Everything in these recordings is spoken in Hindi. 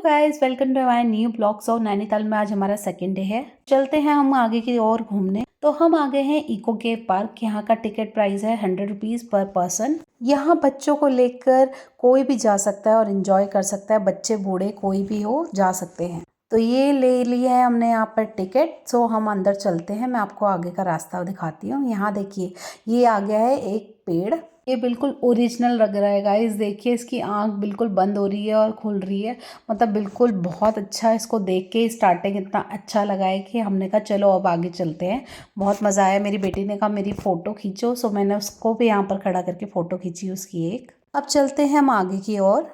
Guys, welcome to my new blog. So Nainital में आज हमारा सेकेंड डे है। चलते हैं हम आगे की ओर घूमने। तो हम आ गए हैं इको केव पार्क। यहाँ का टिकट प्राइस है 100 रुपीज पर पर्सन। यहाँ बच्चों को लेकर कोई भी जा सकता है और एंजॉय कर सकता है। बच्चे बूढ़े कोई भी हो जा सकते हैं। तो ये ले लिया है हमने यहाँ पर टिकट। सो हम अंदर चलते हैं। मैं आपको आगे का रास्ता दिखाती हूँ। यहाँ देखिए, ये आ गया है एक पेड़। ये बिल्कुल ओरिजिनल लग रहा है गाइस। देखिए, इसकी आंख बिल्कुल बंद हो रही है और खुल रही है। मतलब बिल्कुल बहुत अच्छा। इसको देख के स्टार्टिंग इतना अच्छा लगा है कि हमने कहा चलो अब आगे चलते हैं। बहुत मज़ा आया। मेरी बेटी ने कहा मेरी फ़ोटो खींचो, सो मैंने उसको भी यहाँ पर खड़ा करके फ़ोटो खींची उसकी एक। अब चलते हैं हम आगे की ओर।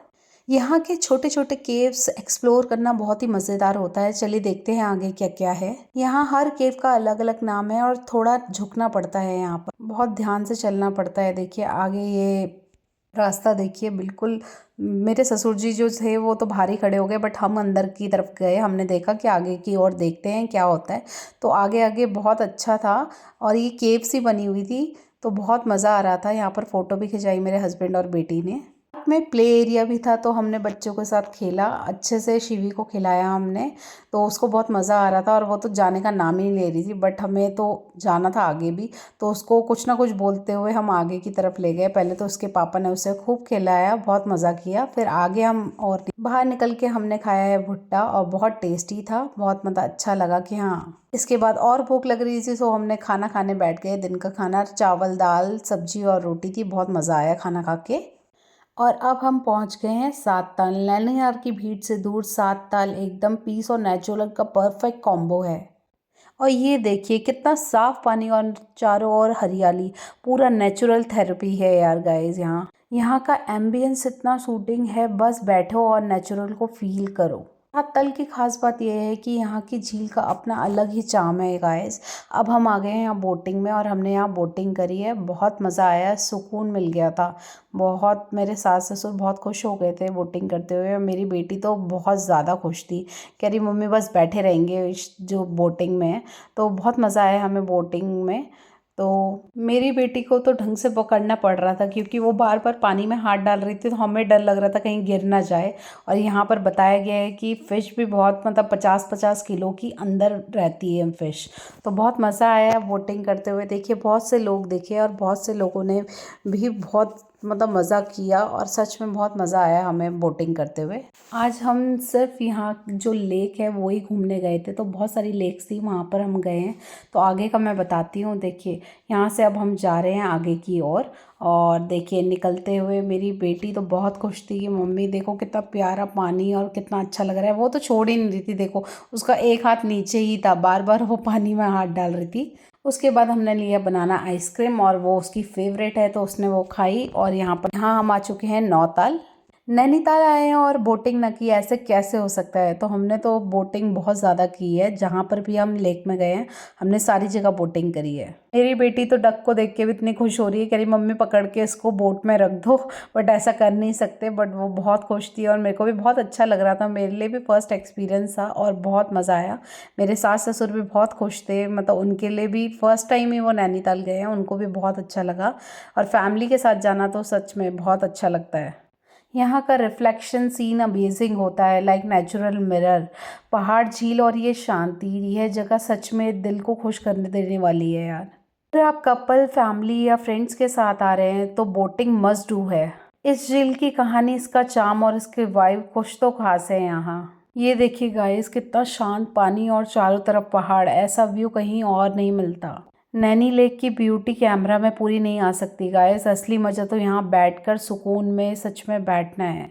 यहाँ के छोटे छोटे केव्स एक्सप्लोर करना बहुत ही मज़ेदार होता है। चलिए देखते हैं आगे क्या क्या है। यहाँ हर केव का अलग अलग नाम है और थोड़ा झुकना पड़ता है। यहाँ पर बहुत ध्यान से चलना पड़ता है। देखिए आगे ये रास्ता देखिए। बिल्कुल मेरे ससुर जी जो थे वो तो बाहर ही खड़े हो गए, बट हम अंदर की तरफ गए। हमने देखा कि आगे की ओर देखते हैं क्या होता है। तो आगे आगे बहुत अच्छा था और ये केव्स ही बनी हुई थी। तो बहुत मज़ा आ रहा था। यहाँ पर फ़ोटो भी खिंचाई मेरे हस्बैंड और बेटी ने। में प्ले एरिया भी था, तो हमने बच्चों के साथ खेला अच्छे से। शिवी को खिलाया हमने, तो उसको बहुत मज़ा आ रहा था। और वो तो जाने का नाम ही नहीं ले रही थी, बट हमें तो जाना था आगे भी। तो उसको कुछ ना कुछ बोलते हुए हम आगे की तरफ ले गए। पहले तो उसके पापा ने उसे खूब खिलाया, बहुत मज़ा किया। फिर आगे हम और बाहर निकल के हमने खाया है भुट्टा, और बहुत टेस्टी था। बहुत मतलब अच्छा लगा कि हाँ। इसके बाद और भूख लग रही थी, तो हमने खाना खाने बैठ गए। दिन का खाना चावल दाल सब्जी और रोटी थी। बहुत मज़ा आया खाना खा के। और अब हम पहुंच गए हैं सात ताल। नैनीताल की भीड़ से दूर सात ताल एकदम पीस और नेचुरल का परफेक्ट कॉम्बो है। और ये देखिए कितना साफ पानी और चारों ओर हरियाली। पूरा नेचुरल थेरेपी है यार गाइस। यहाँ का एम्बियंस इतना सूटिंग है। बस बैठो और नेचुरल को फील करो। सात ताल की खास बात यह है कि यहाँ की झील का अपना अलग ही चार्म है गाइस। अब हम आ गए हैं यहाँ बोटिंग में, और हमने यहाँ बोटिंग करी है। बहुत मज़ा आया, सुकून मिल गया था बहुत। मेरे सास ससुर बहुत खुश हो गए थे बोटिंग करते हुए। मेरी बेटी तो बहुत ज़्यादा खुश थी, कह रही मम्मी बस बैठे रहेंगे इस जो बोटिंग में है। तो बहुत मज़ा आया हमें बोटिंग में। तो मेरी बेटी को तो ढंग से पकड़ना पड़ रहा था, क्योंकि वो बार बार पानी में हाथ डाल रही थी। तो हमें डर लग रहा था कहीं गिर ना जाए। और यहाँ पर बताया गया है कि फ़िश भी बहुत मतलब 50-50 किलो की अंदर रहती है फ़िश। तो बहुत मज़ा आया बोटिंग करते हुए। देखिए बहुत से लोग देखे और बहुत से लोगों ने भी बहुत मतलब मज़ा किया। और सच में बहुत मज़ा आया हमें बोटिंग करते हुए। आज हम सिर्फ यहाँ जो लेक है वो ही घूमने गए थे। तो बहुत सारी लेक्स थी, वहाँ पर हम गए हैं। तो आगे का मैं बताती हूँ। देखिए यहाँ से अब हम जा रहे हैं आगे की ओर। और देखिए निकलते हुए मेरी बेटी तो बहुत खुश थी कि मम्मी देखो कितना प्यारा पानी और कितना अच्छा लग रहा है। वो तो छोड़ ही नहीं रही थी। देखो उसका एक हाथ नीचे ही था, बार बार वो पानी में हाथ डाल रही थी। उसके बाद हमने लिया बनाना आइसक्रीम, और वो उसकी फेवरेट है तो उसने वो खाई। और यहाँ हम आ चुके हैं नौताल। नैनीताल आए हैं और बोटिंग ना की, ऐसे कैसे हो सकता है। तो हमने तो बोटिंग बहुत ज़्यादा की है। जहाँ पर भी हम लेक में गए हैं हमने सारी जगह बोटिंग करी है। मेरी बेटी तो डक को देख के भी इतनी खुश हो रही है, कह रही मम्मी पकड़ के इसको बोट में रख दो। बट ऐसा कर नहीं सकते। बट वो बहुत खुश थी और मेरे को भी बहुत अच्छा लग रहा था। मेरे लिए भी फर्स्ट एक्सपीरियंस था और बहुत मज़ा आया। मेरे सास ससुर भी बहुत खुश थे, मतलब उनके लिए भी फर्स्ट टाइम ही वो नैनीताल गए हैं, उनको भी बहुत अच्छा लगा। और फैमिली के साथ जाना तो सच में बहुत अच्छा लगता है। यहाँ का रिफ्लेक्शन सीन अमेजिंग होता है, लाइक नेचुरल मिरर। पहाड़ झील और ये शांति, यह जगह सच में दिल को खुश करने देने वाली है यार। अगर आप कपल फैमिली या फ्रेंड्स के साथ आ रहे हैं तो बोटिंग मस्ट डू है। इस झील की कहानी, इसका चार्म और इसके वाइब कुछ तो खास है यहाँ। ये देखिए गाइस कितना शांत पानी और चारों तरफ पहाड़। ऐसा व्यू कहीं और नहीं मिलता। नैनी लेक की ब्यूटी कैमरा में पूरी नहीं आ सकती गाइस। असली मज़ा तो यहाँ बैठकर सुकून में सच में बैठना है।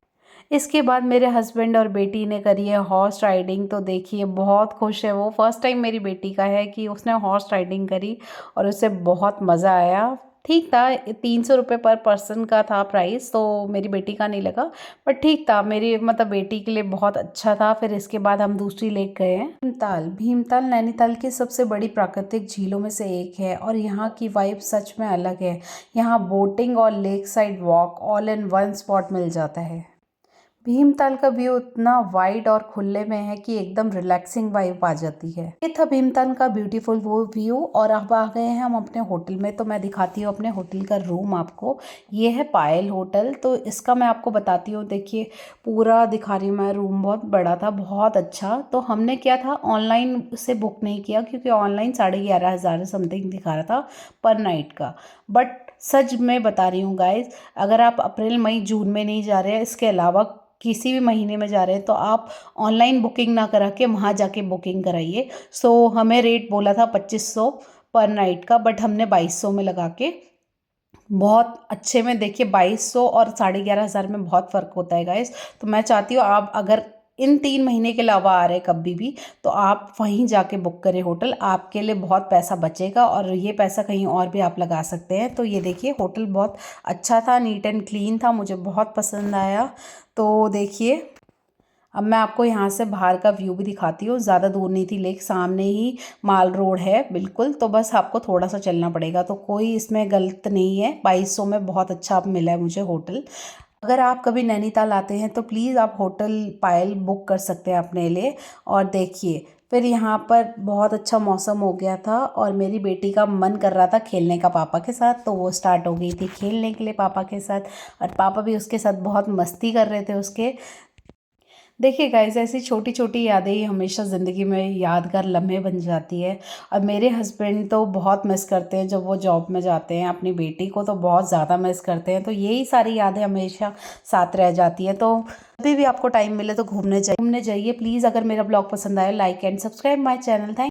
इसके बाद मेरे हस्बैंड और बेटी ने करी है हॉर्स राइडिंग। तो देखिए बहुत खुश है वो। फर्स्ट टाइम मेरी बेटी का है कि उसने हॉर्स राइडिंग करी और उसे बहुत मज़ा आया। ठीक था, 300 रुपये पर पर्सन का था प्राइस, तो मेरी बेटी का नहीं लगा। बट ठीक था, मेरी मतलब बेटी के लिए बहुत अच्छा था। फिर इसके बाद हम दूसरी लेक गए हैं भीमताल। भीमताल नैनीताल की सबसे बड़ी प्राकृतिक झीलों में से एक है और यहाँ की वाइब सच में अलग है। यहाँ बोटिंग और lake side walk all in one spot मिल जाता है। भीमताल का व्यू इतना वाइड और खुले में है कि एकदम रिलैक्सिंग वाइब आ जाती है। ये था भीमताल का ब्यूटीफुल वो व्यू। और अब आ गए हैं हम अपने होटल में, तो मैं दिखाती हूँ अपने होटल का रूम आपको। ये है पायल होटल, तो इसका मैं आपको बताती हूँ। देखिए पूरा दिखा रही हूँ मैं, रूम बहुत बड़ा था, बहुत अच्छा। तो हमने क्या था, ऑनलाइन से बुक नहीं किया क्योंकि ऑनलाइन 11,500 समथिंग दिखा रहा था पर नाइट का। बट सच में बता रही हूँ गाइज, अगर आप अप्रैल मई जून में नहीं जा रहे हैं, इसके अलावा किसी भी महीने में जा रहे हैं, तो आप ऑनलाइन बुकिंग ना करा के वहाँ जाके बुकिंग कराइए। सो हमें रेट बोला था 2500 पर नाइट का, बट हमने 2200 में लगा के, बहुत अच्छे में, देखिए 2200 और 11,500 में बहुत फ़र्क होता है गाइस। तो मैं चाहती हूँ आप अगर इन 3 महीने के अलावा आ रहे कभी भी, तो आप वहीं जाके बुक करें होटल, आपके लिए बहुत पैसा बचेगा और ये पैसा कहीं और भी आप लगा सकते हैं। तो ये देखिए होटल बहुत अच्छा था, नीट एंड क्लीन था, मुझे बहुत पसंद आया। तो देखिए अब मैं आपको यहाँ से बाहर का व्यू भी दिखाती हूँ। ज़्यादा दूर नहीं थी लेक, सामने ही माल रोड है बिल्कुल, तो बस आपको थोड़ा सा चलना पड़ेगा। तो कोई इसमें गलत नहीं है, 2200 में बहुत अच्छा मिला है मुझे होटल। अगर आप कभी नैनीताल आते हैं तो प्लीज़ आप होटल पायल बुक कर सकते हैं अपने लिए। और देखिए फिर यहाँ पर बहुत अच्छा मौसम हो गया था और मेरी बेटी का मन कर रहा था खेलने का पापा के साथ, तो वो स्टार्ट हो गई थी खेलने के लिए पापा के साथ, और पापा भी उसके साथ बहुत मस्ती कर रहे थे उसके। देखिए गाइस, ऐसी छोटी छोटी यादें ही हमेशा ज़िंदगी में यादगार लम्हे बन जाती है। और मेरे हस्बैंड तो बहुत मिस करते हैं जब वो जॉब में जाते हैं, अपनी बेटी को तो बहुत ज़्यादा मिस करते हैं। तो यही सारी यादें हमेशा साथ रह जाती है। तो कभी भी आपको टाइम मिले तो घूमने जाइए प्लीज़। अगर मेरा ब्लॉग पसंद आए, like and subscribe my channel. Thank